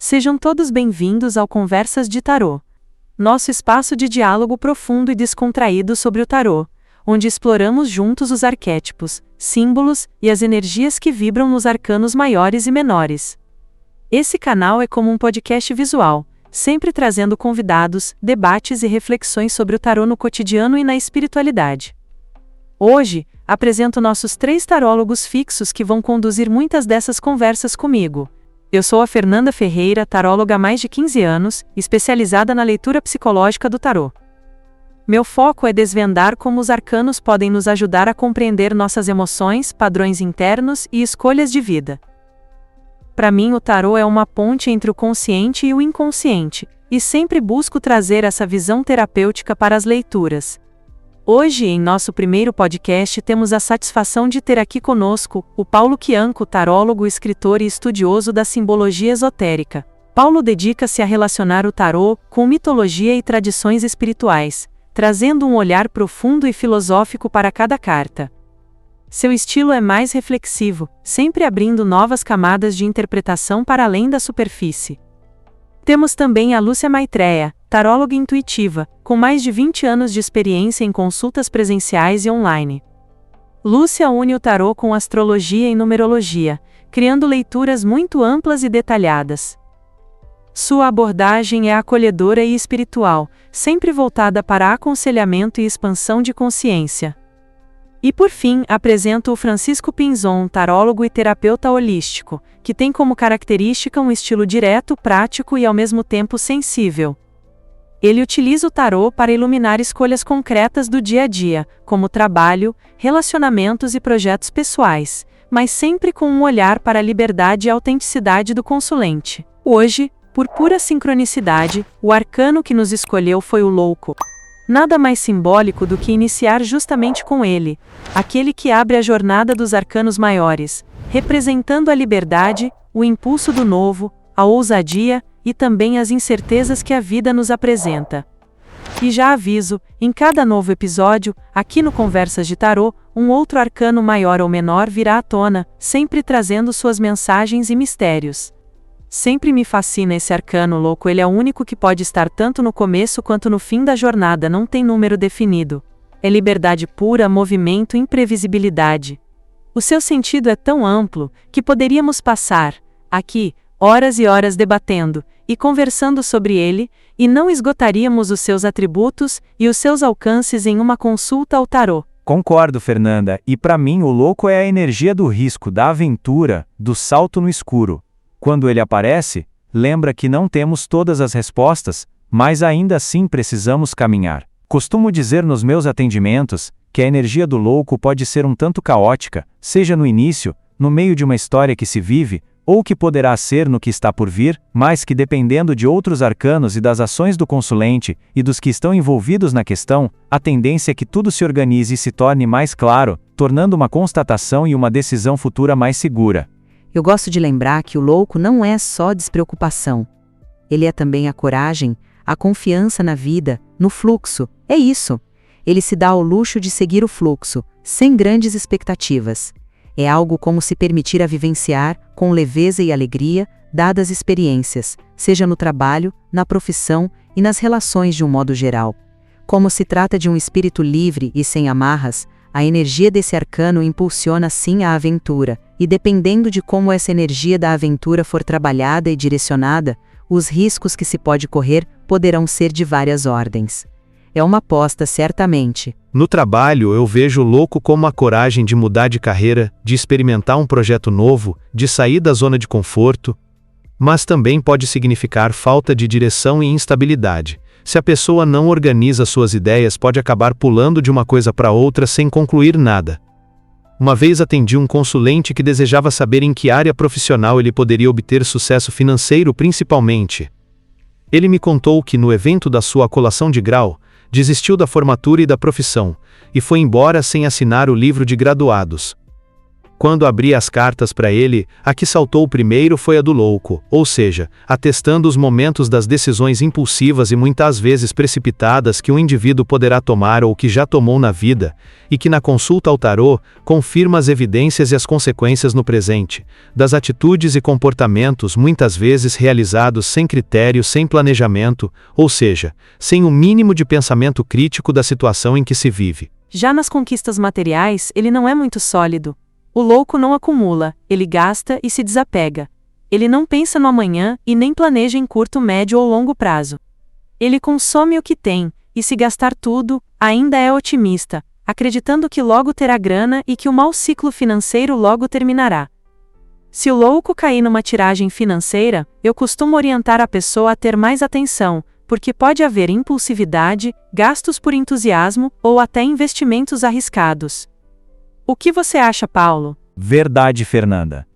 Sejam todos bem-vindos ao Conversas de Tarô, nosso espaço de diálogo profundo e descontraído sobre o tarô, onde exploramos juntos os arquétipos, símbolos e as energias que vibram nos arcanos maiores e menores. Esse canal é como um podcast visual, sempre trazendo convidados, debates e reflexões sobre o tarô no cotidiano e na espiritualidade. Hoje, apresento nossos 3 tarólogos fixos que vão conduzir muitas dessas conversas comigo. Eu sou a Fernanda Ferreira, taróloga há mais de 15 anos, especializada na leitura psicológica do tarô. Meu foco é desvendar como os arcanos podem nos ajudar a compreender nossas emoções, padrões internos e escolhas de vida. Para mim, o tarô é uma ponte entre o consciente e o inconsciente, e sempre busco trazer essa visão terapêutica para as leituras. Hoje, em nosso primeiro podcast, temos a satisfação de ter aqui conosco o Paulo Chianco, tarólogo, escritor e estudioso da simbologia esotérica. Paulo dedica-se a relacionar o tarô com mitologia e tradições espirituais, trazendo um olhar profundo e filosófico para cada carta. Seu estilo é mais reflexivo, sempre abrindo novas camadas de interpretação para além da superfície. Temos também a Lúcia Maitreya, taróloga intuitiva, com mais de 20 anos de experiência em consultas presenciais e online. Lúcia une o tarô com astrologia e numerologia, criando leituras muito amplas e detalhadas. Sua abordagem é acolhedora e espiritual, sempre voltada para aconselhamento e expansão de consciência. E por fim, apresento o Francisco Pinzon, tarólogo e terapeuta holístico, que tem como característica um estilo direto, prático e ao mesmo tempo sensível. Ele utiliza o tarô para iluminar escolhas concretas do dia a dia, como trabalho, relacionamentos e projetos pessoais, mas sempre com um olhar para a liberdade e autenticidade do consulente. Hoje, por pura sincronicidade, o arcano que nos escolheu foi o Louco. Nada mais simbólico do que iniciar justamente com ele, aquele que abre a jornada dos arcanos maiores, representando a liberdade, o impulso do novo, a ousadia e também as incertezas que a vida nos apresenta. E já aviso, em cada novo episódio, aqui no Conversas de Tarô, um outro arcano maior ou menor virá à tona, sempre trazendo suas mensagens e mistérios. Sempre me fascina esse arcano louco, ele é o único que pode estar tanto no começo quanto no fim da jornada, não tem número definido. É liberdade pura, movimento, imprevisibilidade. O seu sentido é tão amplo, que poderíamos passar, aqui, horas e horas debatendo e conversando sobre ele, e não esgotaríamos os seus atributos e os seus alcances em uma consulta ao tarô. Concordo, Fernanda, e para mim o louco é a energia do risco, da aventura, do salto no escuro. Quando ele aparece, lembra que não temos todas as respostas, mas ainda assim precisamos caminhar. Costumo dizer nos meus atendimentos que a energia do louco pode ser um tanto caótica, seja no início, no meio de uma história que se vive, ou que poderá ser no que está por vir, mas que dependendo de outros arcanos e das ações do consulente e dos que estão envolvidos na questão, a tendência é que tudo se organize e se torne mais claro, tornando uma constatação e uma decisão futura mais segura. Eu gosto de lembrar que o louco não é só despreocupação. Ele é também a coragem, a confiança na vida, no fluxo. É isso. Ele se dá ao luxo de seguir o fluxo, sem grandes expectativas. É algo como se permitir a vivenciar, com leveza e alegria, dadas experiências, seja no trabalho, na profissão e nas relações de um modo geral. Como se trata de um espírito livre e sem amarras, a energia desse arcano impulsiona sim a aventura, e dependendo de como essa energia da aventura for trabalhada e direcionada, os riscos que se pode correr poderão ser de várias ordens. É uma aposta, certamente. No trabalho, eu vejo o louco como a coragem de mudar de carreira, de experimentar um projeto novo, de sair da zona de conforto, mas também pode significar falta de direção e instabilidade. Se a pessoa não organiza suas ideias, pode acabar pulando de uma coisa para outra sem concluir nada. Uma vez atendi um consulente que desejava saber em que área profissional ele poderia obter sucesso financeiro principalmente. Ele me contou que no evento da sua colação de grau, desistiu da formatura e da profissão, e foi embora sem assinar o livro de graduados. Quando abri as cartas para ele, a que saltou primeiro foi a do louco, ou seja, atestando os momentos das decisões impulsivas e muitas vezes precipitadas que um indivíduo poderá tomar ou que já tomou na vida, e que na consulta ao tarô, confirma as evidências e as consequências no presente, das atitudes e comportamentos muitas vezes realizados sem critério, sem planejamento, ou seja, sem o mínimo de pensamento crítico da situação em que se vive. Já nas conquistas materiais, ele não é muito sólido. O louco não acumula, ele gasta e se desapega. Ele não pensa no amanhã e nem planeja em curto, médio ou longo prazo. Ele consome o que tem, e se gastar tudo, ainda é otimista, acreditando que logo terá grana e que o mau ciclo financeiro logo terminará. Se o louco cair numa tiragem financeira, eu costumo orientar a pessoa a ter mais atenção, porque pode haver impulsividade, gastos por entusiasmo ou até investimentos arriscados. O que você acha, Paulo? Verdade, Fernanda.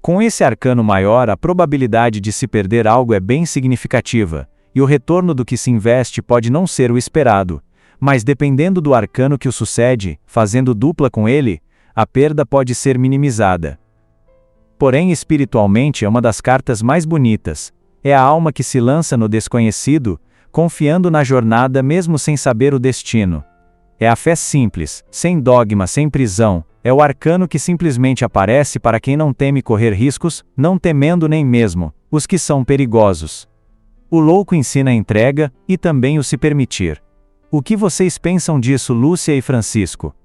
Com esse arcano maior, a probabilidade de se perder algo é bem significativa, e o retorno do que se investe pode não ser o esperado, mas dependendo do arcano que o sucede, fazendo dupla com ele, a perda pode ser minimizada. Porém, espiritualmente é uma das cartas mais bonitas. É a alma que se lança no desconhecido, confiando na jornada mesmo sem saber o destino. É a fé simples, sem dogma, sem prisão, é o arcano que simplesmente aparece para quem não teme correr riscos, não temendo nem mesmo os que são perigosos. O louco ensina a entrega e também o se permitir. O que vocês pensam disso, Lúcia e Francisco?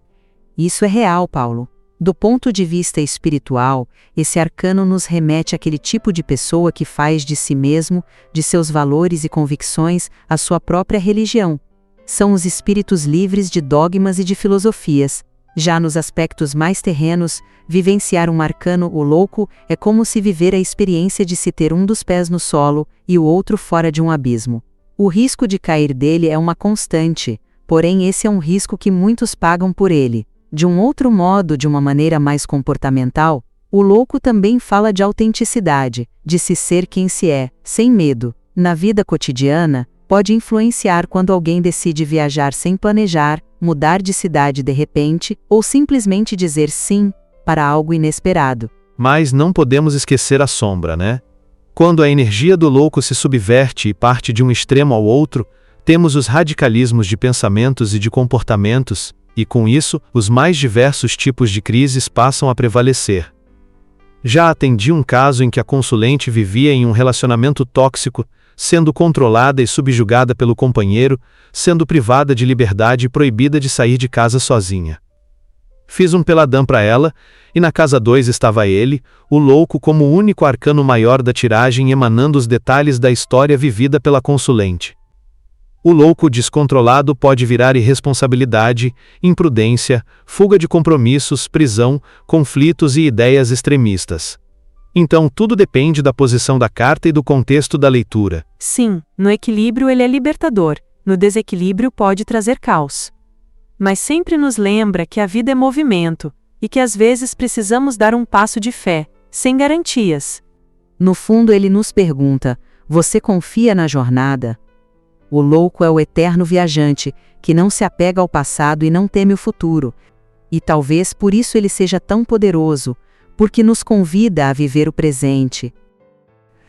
Isso é real, Paulo. Do ponto de vista espiritual, esse arcano nos remete àquele tipo de pessoa que faz de si mesmo, de seus valores e convicções, a sua própria religião. São os espíritos livres de dogmas e de filosofias. Já nos aspectos mais terrenos, vivenciar um arcano o louco é como se viver a experiência de se ter um dos pés no solo e o outro fora de um abismo. O risco de cair dele é uma constante, porém esse é um risco que muitos pagam por ele. De um outro modo, de uma maneira mais comportamental, o louco também fala de autenticidade, de se ser quem se é, sem medo. Na vida cotidiana, pode influenciar quando alguém decide viajar sem planejar, mudar de cidade de repente, ou simplesmente dizer sim para algo inesperado. Mas não podemos esquecer a sombra, né? Quando a energia do louco se subverte e parte de um extremo ao outro, temos os radicalismos de pensamentos e de comportamentos, e com isso, os mais diversos tipos de crises passam a prevalecer. Já atendi um caso em que a consulente vivia em um relacionamento tóxico, sendo controlada e subjugada pelo companheiro, sendo privada de liberdade e proibida de sair de casa sozinha. Fiz um peladão para ela, e na casa 2 estava ele, o louco como o único arcano maior da tiragem emanando os detalhes da história vivida pela consulente. O louco descontrolado pode virar irresponsabilidade, imprudência, fuga de compromissos, prisão, conflitos e ideias extremistas. Então tudo depende da posição da carta e do contexto da leitura. Sim, no equilíbrio ele é libertador, no desequilíbrio pode trazer caos. Mas sempre nos lembra que a vida é movimento, e que às vezes precisamos dar um passo de fé, sem garantias. No fundo ele nos pergunta, você confia na jornada? O louco é o eterno viajante, que não se apega ao passado e não teme o futuro. E talvez por isso ele seja tão poderoso, porque nos convida a viver o presente.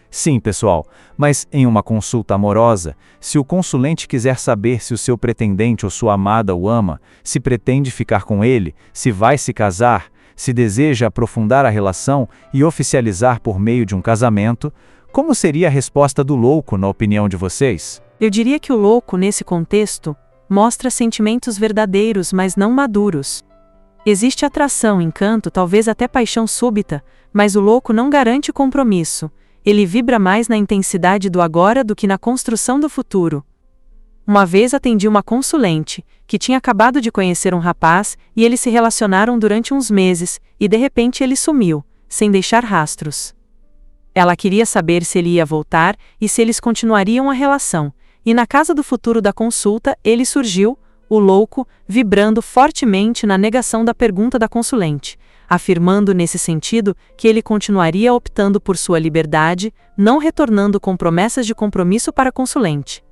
Sim, pessoal, mas em uma consulta amorosa, se o consulente quiser saber se o seu pretendente ou sua amada o ama, se pretende ficar com ele, se vai se casar, se deseja aprofundar a relação e oficializar por meio de um casamento, como seria a resposta do louco, na opinião de vocês? Eu diria que o louco, nesse contexto, mostra sentimentos verdadeiros, mas não maduros. Existe atração, encanto, talvez até paixão súbita, mas o louco não garante compromisso. Ele vibra mais na intensidade do agora do que na construção do futuro. Uma vez atendi uma consulente, que tinha acabado de conhecer um rapaz, e eles se relacionaram durante uns meses, e de repente ele sumiu, sem deixar rastros. Ela queria saber se ele ia voltar, e se eles continuariam a relação, e na casa do futuro da consulta, ele surgiu, o louco, vibrando fortemente na negação da pergunta da consulente, afirmando nesse sentido que ele continuaria optando por sua liberdade, não retornando com promessas de compromisso para a consulente.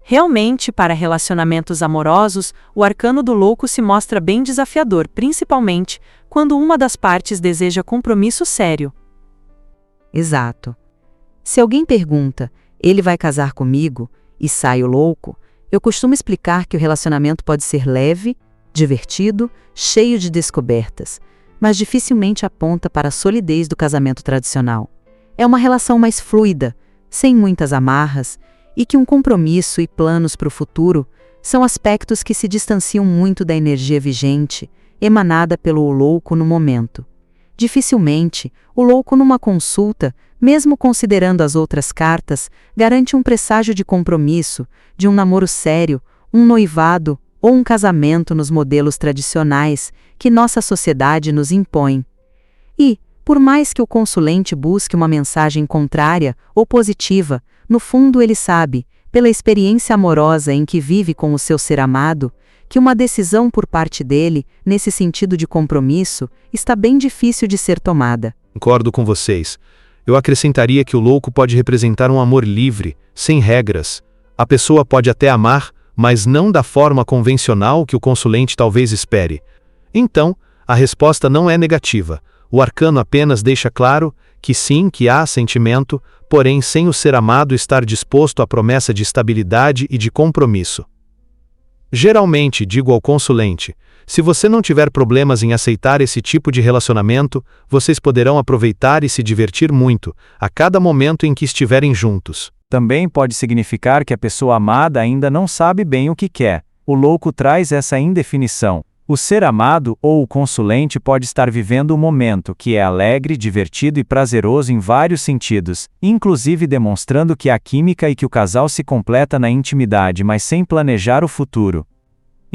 Realmente, para relacionamentos amorosos, o arcano do louco se mostra bem desafiador, principalmente quando uma das partes deseja compromisso sério. Exato. Se alguém pergunta, ele vai casar comigo, e sai o louco, eu costumo explicar que o relacionamento pode ser leve, divertido, cheio de descobertas, mas dificilmente aponta para a solidez do casamento tradicional. É uma relação mais fluida, sem muitas amarras, e que um compromisso e planos para o futuro são aspectos que se distanciam muito da energia vigente, emanada pelo louco no momento. Dificilmente, o louco numa consulta, mesmo considerando as outras cartas, garante um presságio de compromisso, de um namoro sério, um noivado ou um casamento nos modelos tradicionais que nossa sociedade nos impõe. E, por mais que o consulente busque uma mensagem contrária ou positiva, no fundo ele sabe, pela experiência amorosa em que vive com o seu ser amado, que uma decisão por parte dele, nesse sentido de compromisso, está bem difícil de ser tomada. Concordo com vocês. Eu acrescentaria que o louco pode representar um amor livre, sem regras. A pessoa pode até amar, mas não da forma convencional que o consulente talvez espere. Então, a resposta não é negativa. O arcano apenas deixa claro que sim, que há sentimento, porém sem o ser amado estar disposto à promessa de estabilidade e de compromisso. Geralmente, digo ao consulente, se você não tiver problemas em aceitar esse tipo de relacionamento, vocês poderão aproveitar e se divertir muito, a cada momento em que estiverem juntos. Também pode significar que a pessoa amada ainda não sabe bem o que quer. O louco traz essa indefinição. O ser amado ou o consulente pode estar vivendo um momento que é alegre, divertido e prazeroso em vários sentidos, inclusive demonstrando que há química e que o casal se completa na intimidade, mas sem planejar o futuro.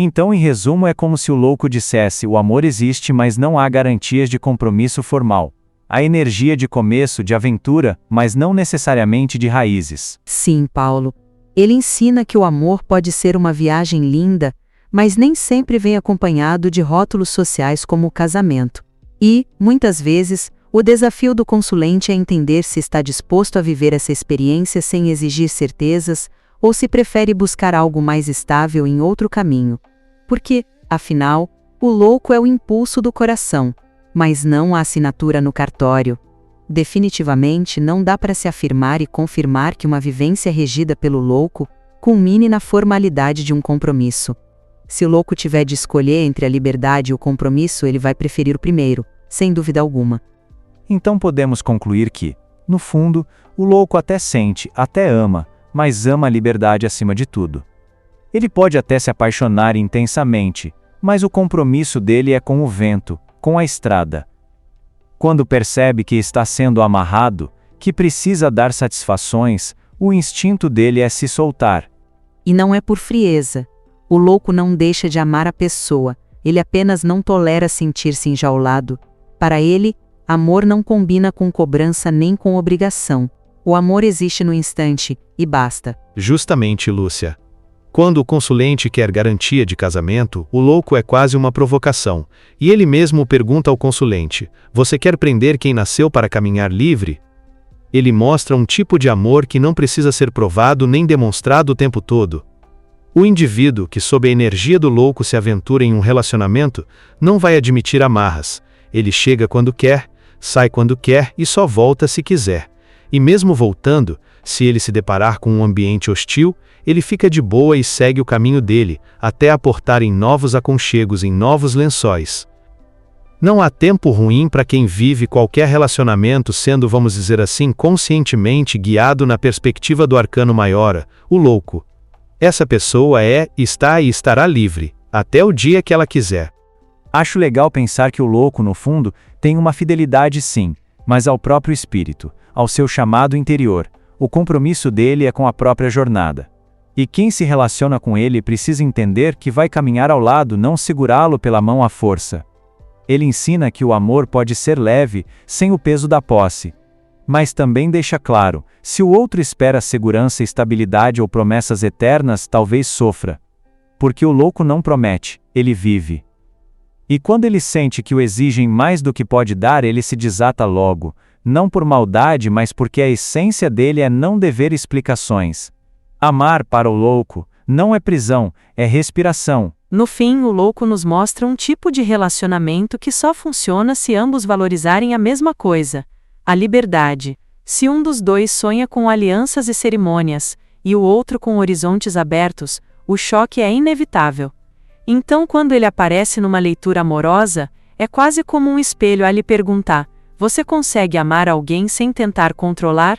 Então, em resumo, é como se o louco dissesse: o amor existe, mas não há garantias de compromisso formal. Há energia de começo, de aventura, mas não necessariamente de raízes. Sim, Paulo. Ele ensina que o amor pode ser uma viagem linda, mas nem sempre vem acompanhado de rótulos sociais como o casamento. E, muitas vezes, o desafio do consulente é entender se está disposto a viver essa experiência sem exigir certezas, ou se prefere buscar algo mais estável em outro caminho. Porque, afinal, o louco é o impulso do coração, mas não a assinatura no cartório. Definitivamente não dá para se afirmar e confirmar que uma vivência regida pelo louco culmine na formalidade de um compromisso. Se o louco tiver de escolher entre a liberdade e o compromisso, ele vai preferir o primeiro, sem dúvida alguma. Então podemos concluir que, no fundo, o louco até sente, até ama, mas ama a liberdade acima de tudo. Ele pode até se apaixonar intensamente, mas o compromisso dele é com o vento, com a estrada. Quando percebe que está sendo amarrado, que precisa dar satisfações, o instinto dele é se soltar. E não é por frieza. O louco não deixa de amar a pessoa, ele apenas não tolera sentir-se enjaulado. Para ele, amor não combina com cobrança nem com obrigação. O amor existe no instante, e basta. Justamente, Lúcia. Quando o consulente quer garantia de casamento, o louco é quase uma provocação, e ele mesmo pergunta ao consulente: você quer prender quem nasceu para caminhar livre? Ele mostra um tipo de amor que não precisa ser provado nem demonstrado o tempo todo. O indivíduo que, sob a energia do louco, se aventura em um relacionamento, não vai admitir amarras. Ele chega quando quer, sai quando quer e só volta se quiser. E mesmo voltando, se ele se deparar com um ambiente hostil, ele fica de boa e segue o caminho dele, até aportar em novos aconchegos, em novos lençóis. Não há tempo ruim para quem vive qualquer relacionamento sendo, vamos dizer assim, conscientemente guiado na perspectiva do arcano maior, o louco. Essa pessoa é, está e estará livre, até o dia que ela quiser. Acho legal pensar que o louco, no fundo, tem uma fidelidade sim, mas ao próprio espírito, ao seu chamado interior. O compromisso dele é com a própria jornada. E quem se relaciona com ele precisa entender que vai caminhar ao lado, não segurá-lo pela mão à força. Ele ensina que o amor pode ser leve, sem o peso da posse. Mas também deixa claro, se o outro espera segurança, estabilidade ou promessas eternas, talvez sofra. Porque o louco não promete, ele vive. E quando ele sente que o exigem mais do que pode dar, ele se desata logo, não por maldade, mas porque a essência dele é não dever explicações. Amar para o louco não é prisão, é respiração. No fim, o louco nos mostra um tipo de relacionamento que só funciona se ambos valorizarem a mesma coisa: a liberdade. Se um dos dois sonha com alianças e cerimônias, e o outro com horizontes abertos, o choque é inevitável. Então, quando ele aparece numa leitura amorosa, é quase como um espelho a lhe perguntar: você consegue amar alguém sem tentar controlar?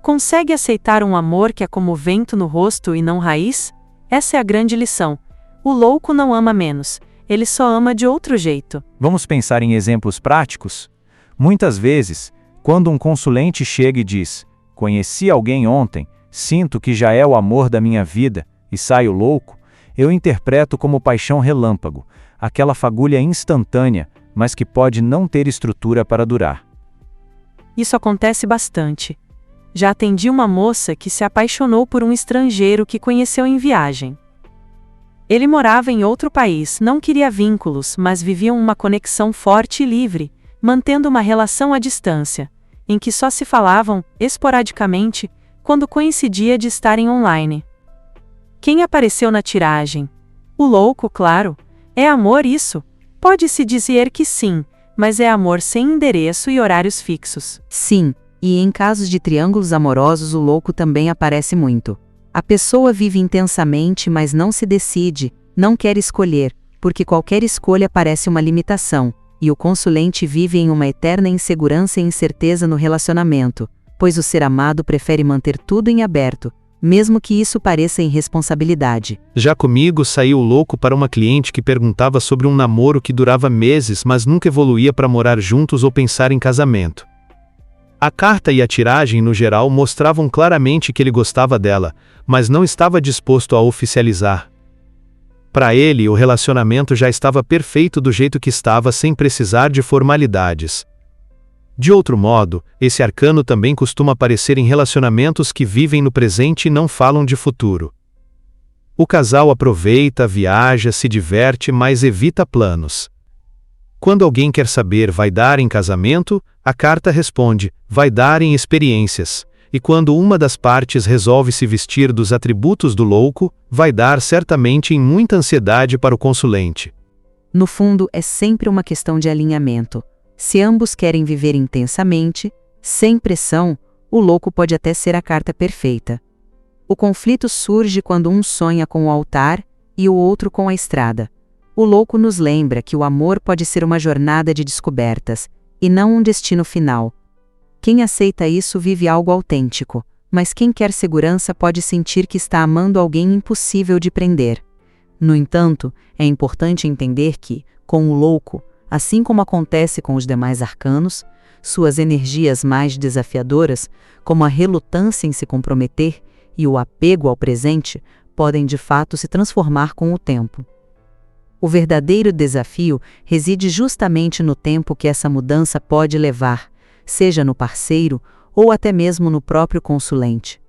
Consegue aceitar um amor que é como vento no rosto e não raiz? Essa é a grande lição. O louco não ama menos, ele só ama de outro jeito. Vamos pensar em exemplos práticos? Muitas vezes, quando um consulente chega e diz: conheci alguém ontem, sinto que já é o amor da minha vida, e saio louco, eu interpreto como paixão relâmpago, aquela fagulha instantânea, mas que pode não ter estrutura para durar. Isso acontece bastante. Já atendi uma moça que se apaixonou por um estrangeiro que conheceu em viagem. Ele morava em outro país, não queria vínculos, mas viviam uma conexão forte e livre, mantendo uma relação à distância, em que só se falavam, esporadicamente, quando coincidia de estarem online. Quem apareceu na tiragem? O louco, claro. É amor isso? Pode-se dizer que sim, mas é amor sem endereço e horários fixos. Sim, e em casos de triângulos amorosos o louco também aparece muito. A pessoa vive intensamente, mas não se decide, não quer escolher, porque qualquer escolha parece uma limitação, e o consulente vive em uma eterna insegurança e incerteza no relacionamento, pois o ser amado prefere manter tudo em aberto, mesmo que isso pareça irresponsabilidade. Já comigo saiu o louco para uma cliente que perguntava sobre um namoro que durava meses, mas nunca evoluía para morar juntos ou pensar em casamento. A carta e a tiragem no geral mostravam claramente que ele gostava dela, mas não estava disposto a oficializar. Para ele, o relacionamento já estava perfeito do jeito que estava, sem precisar de formalidades. De outro modo, esse arcano também costuma aparecer em relacionamentos que vivem no presente e não falam de futuro. O casal aproveita, viaja, se diverte, mas evita planos. Quando alguém quer saber vai dar em casamento, a carta responde, vai dar em experiências. E quando uma das partes resolve se vestir dos atributos do louco, vai dar certamente em muita ansiedade para o consulente. No fundo, é sempre uma questão de alinhamento. Se ambos querem viver intensamente, sem pressão, o louco pode até ser a carta perfeita. O conflito surge quando um sonha com o altar e o outro com a estrada. O louco nos lembra que o amor pode ser uma jornada de descobertas, e não um destino final. Quem aceita isso vive algo autêntico, mas quem quer segurança pode sentir que está amando alguém impossível de prender. No entanto, é importante entender que, com o louco, assim como acontece com os demais arcanos, suas energias mais desafiadoras, como a relutância em se comprometer e o apego ao presente, podem de fato se transformar com o tempo. O verdadeiro desafio reside justamente no tempo que essa mudança pode levar, seja no parceiro ou até mesmo no próprio consulente.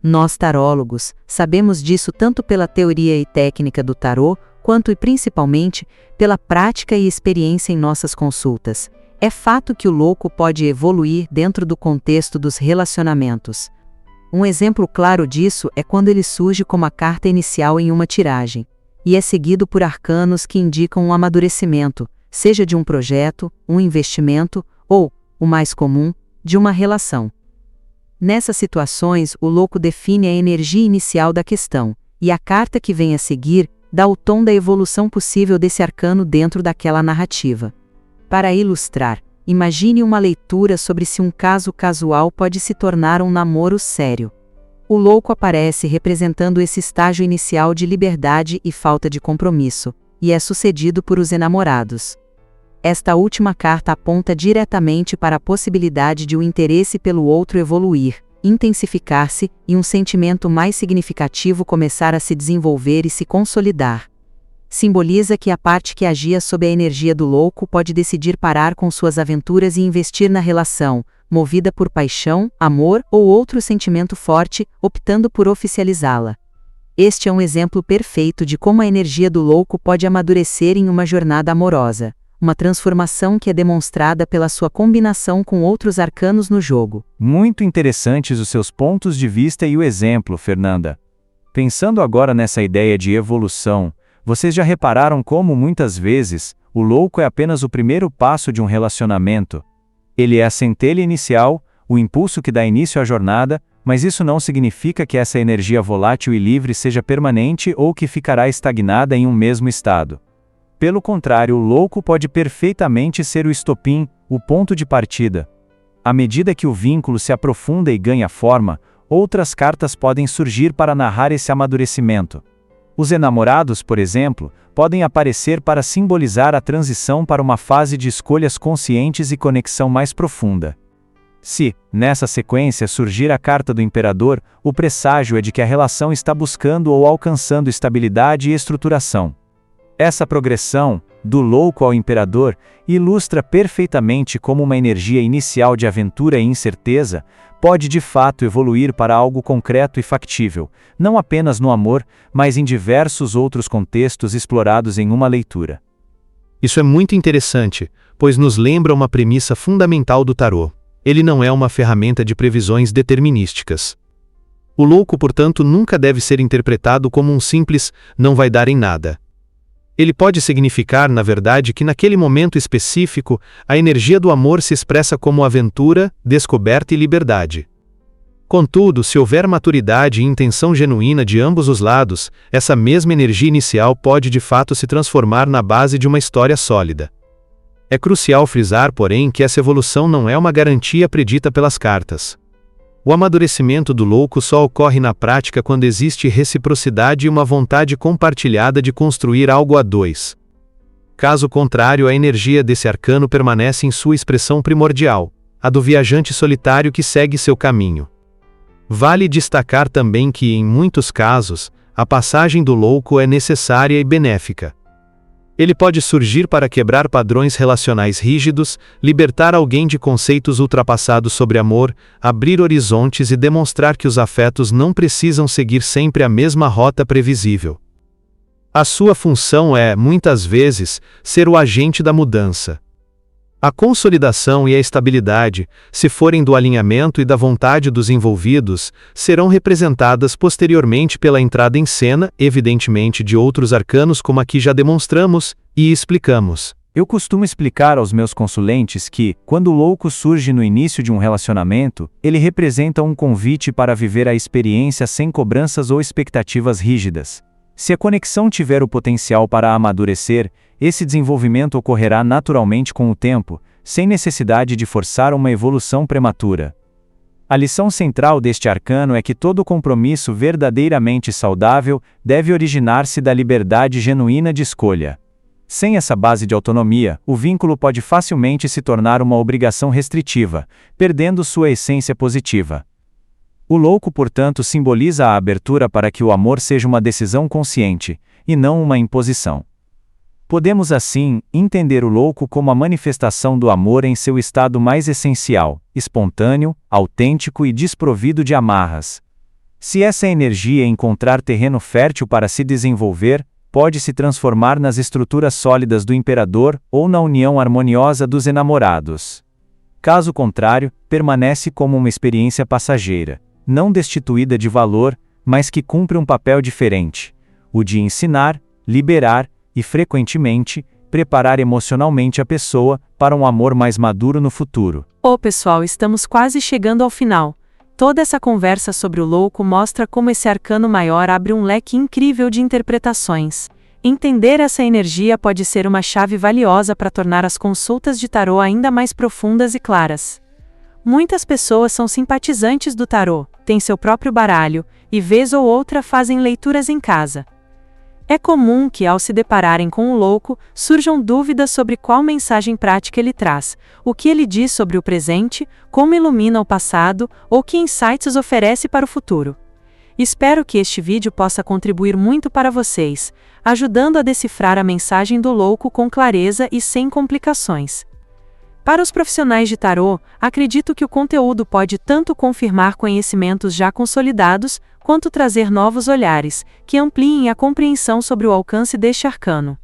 Nós tarólogos sabemos disso tanto pela teoria e técnica do tarô, quanto e principalmente pela prática e experiência em nossas consultas. É fato que o louco pode evoluir dentro do contexto dos relacionamentos. Um exemplo claro disso é quando ele surge como a carta inicial em uma tiragem, e é seguido por arcanos que indicam um amadurecimento, seja de um projeto, um investimento ou, o mais comum, de uma relação. Nessas situações, o louco define a energia inicial da questão, e a carta que vem a seguir dá o tom da evolução possível desse arcano dentro daquela narrativa. Para ilustrar, imagine uma leitura sobre se um caso casual pode se tornar um namoro sério. O louco aparece representando esse estágio inicial de liberdade e falta de compromisso, e é sucedido por os enamorados. Esta última carta aponta diretamente para a possibilidade de o interesse pelo outro evoluir, intensificar-se e um sentimento mais significativo começar a se desenvolver e se consolidar. Simboliza que a parte que agia sob a energia do louco pode decidir parar com suas aventuras e investir na relação, movida por paixão, amor ou outro sentimento forte, optando por oficializá-la. Este é um exemplo perfeito de como a energia do louco pode amadurecer em uma jornada amorosa, uma transformação que é demonstrada pela sua combinação com outros arcanos no jogo. Muito interessantes os seus pontos de vista e o exemplo, Fernanda. Pensando agora nessa ideia de evolução, vocês já repararam como, muitas vezes, o louco é apenas o primeiro passo de um relacionamento? Ele é a centelha inicial, o impulso que dá início à jornada, mas isso não significa que essa energia volátil e livre seja permanente ou que ficará estagnada em um mesmo estado. Pelo contrário, o louco pode perfeitamente ser o estopim, o ponto de partida. À medida que o vínculo se aprofunda e ganha forma, outras cartas podem surgir para narrar esse amadurecimento. Os enamorados, por exemplo, podem aparecer para simbolizar a transição para uma fase de escolhas conscientes e conexão mais profunda. Se, nessa sequência, surgir a carta do imperador, o presságio é de que a relação está buscando ou alcançando estabilidade e estruturação. Essa progressão, do louco ao imperador, ilustra perfeitamente como uma energia inicial de aventura e incerteza pode de fato evoluir para algo concreto e factível, não apenas no amor, mas em diversos outros contextos explorados em uma leitura. Isso é muito interessante, pois nos lembra uma premissa fundamental do tarô. Ele não é uma ferramenta de previsões determinísticas. O louco, portanto, nunca deve ser interpretado como um simples "não vai dar em nada". Ele pode significar, na verdade, que naquele momento específico, a energia do amor se expressa como aventura, descoberta e liberdade. Contudo, se houver maturidade e intenção genuína de ambos os lados, essa mesma energia inicial pode de fato se transformar na base de uma história sólida. É crucial frisar, porém, que essa evolução não é uma garantia predita pelas cartas. O amadurecimento do louco só ocorre na prática quando existe reciprocidade e uma vontade compartilhada de construir algo a dois. Caso contrário, a energia desse arcano permanece em sua expressão primordial, a do viajante solitário que segue seu caminho. Vale destacar também que, em muitos casos, a passagem do louco é necessária e benéfica. Ele pode surgir para quebrar padrões relacionais rígidos, libertar alguém de conceitos ultrapassados sobre amor, abrir horizontes e demonstrar que os afetos não precisam seguir sempre a mesma rota previsível. A sua função é, muitas vezes, ser o agente da mudança. A consolidação e a estabilidade, se forem do alinhamento e da vontade dos envolvidos, serão representadas posteriormente pela entrada em cena, evidentemente de outros arcanos como aqui já demonstramos e explicamos. Eu costumo explicar aos meus consulentes que, quando o louco surge no início de um relacionamento, ele representa um convite para viver a experiência sem cobranças ou expectativas rígidas. Se a conexão tiver o potencial para amadurecer, esse desenvolvimento ocorrerá naturalmente com o tempo, sem necessidade de forçar uma evolução prematura. A lição central deste arcano é que todo compromisso verdadeiramente saudável deve originar-se da liberdade genuína de escolha. Sem essa base de autonomia, o vínculo pode facilmente se tornar uma obrigação restritiva, perdendo sua essência positiva. O louco, portanto, simboliza a abertura para que o amor seja uma decisão consciente, e não uma imposição. Podemos, assim, entender o louco como a manifestação do amor em seu estado mais essencial, espontâneo, autêntico e desprovido de amarras. Se essa energia encontrar terreno fértil para se desenvolver, pode se transformar nas estruturas sólidas do imperador ou na união harmoniosa dos enamorados. Caso contrário, permanece como uma experiência passageira, não destituída de valor, mas que cumpre um papel diferente: o de ensinar, liberar e, frequentemente, preparar emocionalmente a pessoa para um amor mais maduro no futuro. Pessoal, estamos quase chegando ao final. Toda essa conversa sobre o louco mostra como esse arcano maior abre um leque incrível de interpretações. Entender essa energia pode ser uma chave valiosa para tornar as consultas de tarô ainda mais profundas e claras. Muitas pessoas são simpatizantes do tarô, têm seu próprio baralho, e vez ou outra fazem leituras em casa. É comum que, ao se depararem com o louco, surjam dúvidas sobre qual mensagem prática ele traz, o que ele diz sobre o presente, como ilumina o passado ou que insights oferece para o futuro. Espero que este vídeo possa contribuir muito para vocês, ajudando a decifrar a mensagem do louco com clareza e sem complicações. Para os profissionais de tarô, acredito que o conteúdo pode tanto confirmar conhecimentos já consolidados, quanto trazer novos olhares, que ampliem a compreensão sobre o alcance deste arcano.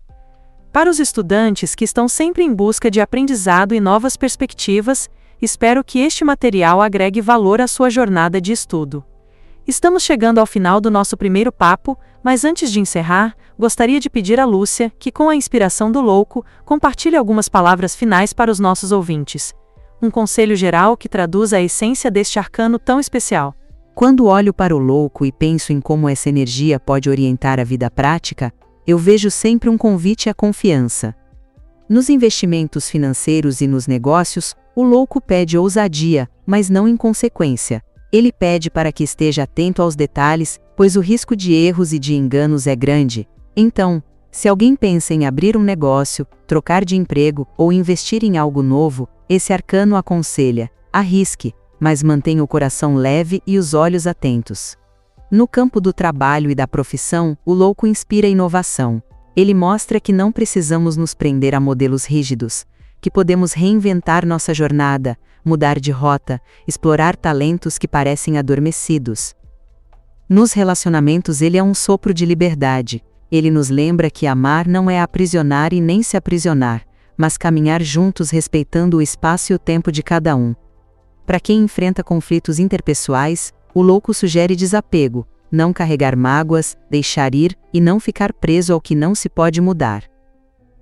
Para os estudantes que estão sempre em busca de aprendizado e novas perspectivas, espero que este material agregue valor à sua jornada de estudo. Estamos chegando ao final do nosso primeiro papo, mas antes de encerrar, gostaria de pedir a Lúcia que, com a inspiração do louco, compartilhe algumas palavras finais para os nossos ouvintes. Um conselho geral que traduz a essência deste arcano tão especial. Quando olho para o louco e penso em como essa energia pode orientar a vida prática, eu vejo sempre um convite à confiança. Nos investimentos financeiros e nos negócios, o louco pede ousadia, mas não inconsequência. Ele pede para que esteja atento aos detalhes, pois o risco de erros e de enganos é grande. Então, se alguém pensa em abrir um negócio, trocar de emprego ou investir em algo novo, esse arcano aconselha: arrisque, mas mantenha o coração leve e os olhos atentos. No campo do trabalho e da profissão, o louco inspira inovação. Ele mostra que não precisamos nos prender a modelos rígidos, que podemos reinventar nossa jornada, mudar de rota, explorar talentos que parecem adormecidos. Nos relacionamentos, ele é um sopro de liberdade. Ele nos lembra que amar não é aprisionar e nem se aprisionar, mas caminhar juntos respeitando o espaço e o tempo de cada um. Para quem enfrenta conflitos interpessoais, o louco sugere desapego, não carregar mágoas, deixar ir e não ficar preso ao que não se pode mudar.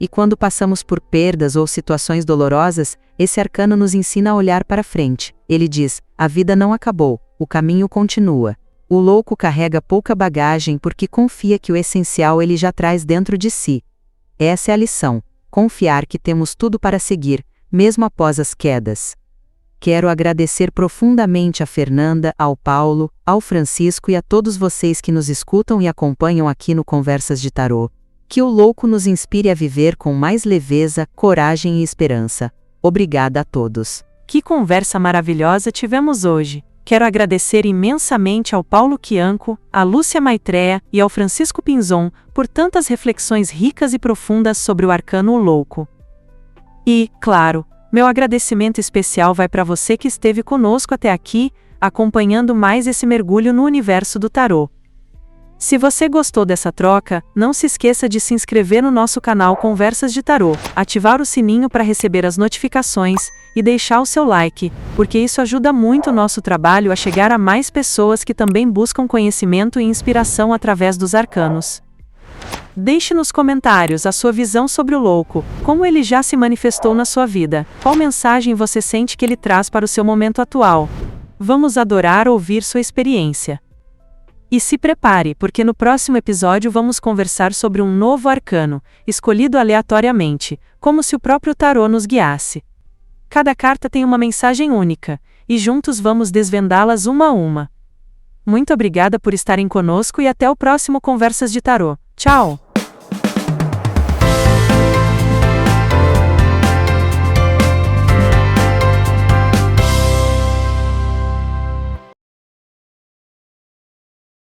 E quando passamos por perdas ou situações dolorosas, esse arcano nos ensina a olhar para frente. Ele diz: a vida não acabou, o caminho continua. O louco carrega pouca bagagem porque confia que o essencial ele já traz dentro de si. Essa é a lição: confiar que temos tudo para seguir, mesmo após as quedas. Quero agradecer profundamente a Fernanda, ao Paulo, ao Francisco e a todos vocês que nos escutam e acompanham aqui no Conversas de Tarô. Que o louco nos inspire a viver com mais leveza, coragem e esperança. Obrigada a todos. Que conversa maravilhosa tivemos hoje. Quero agradecer imensamente ao Paulo Chianco, à Lúcia Maitreya e ao Francisco Pinzon por tantas reflexões ricas e profundas sobre o arcano louco. E, claro, meu agradecimento especial vai para você que esteve conosco até aqui, acompanhando mais esse mergulho no universo do tarô. Se você gostou dessa troca, não se esqueça de se inscrever no nosso canal Conversas de Tarô, ativar o sininho para receber as notificações e deixar o seu like, porque isso ajuda muito o nosso trabalho a chegar a mais pessoas que também buscam conhecimento e inspiração através dos arcanos. Deixe nos comentários a sua visão sobre o louco, como ele já se manifestou na sua vida, qual mensagem você sente que ele traz para o seu momento atual. Vamos adorar ouvir sua experiência. E se prepare, porque no próximo episódio vamos conversar sobre um novo arcano, escolhido aleatoriamente, como se o próprio tarô nos guiasse. Cada carta tem uma mensagem única, e juntos vamos desvendá-las uma a uma. Muito obrigada por estarem conosco e até o próximo Conversas de Tarô. Tchau!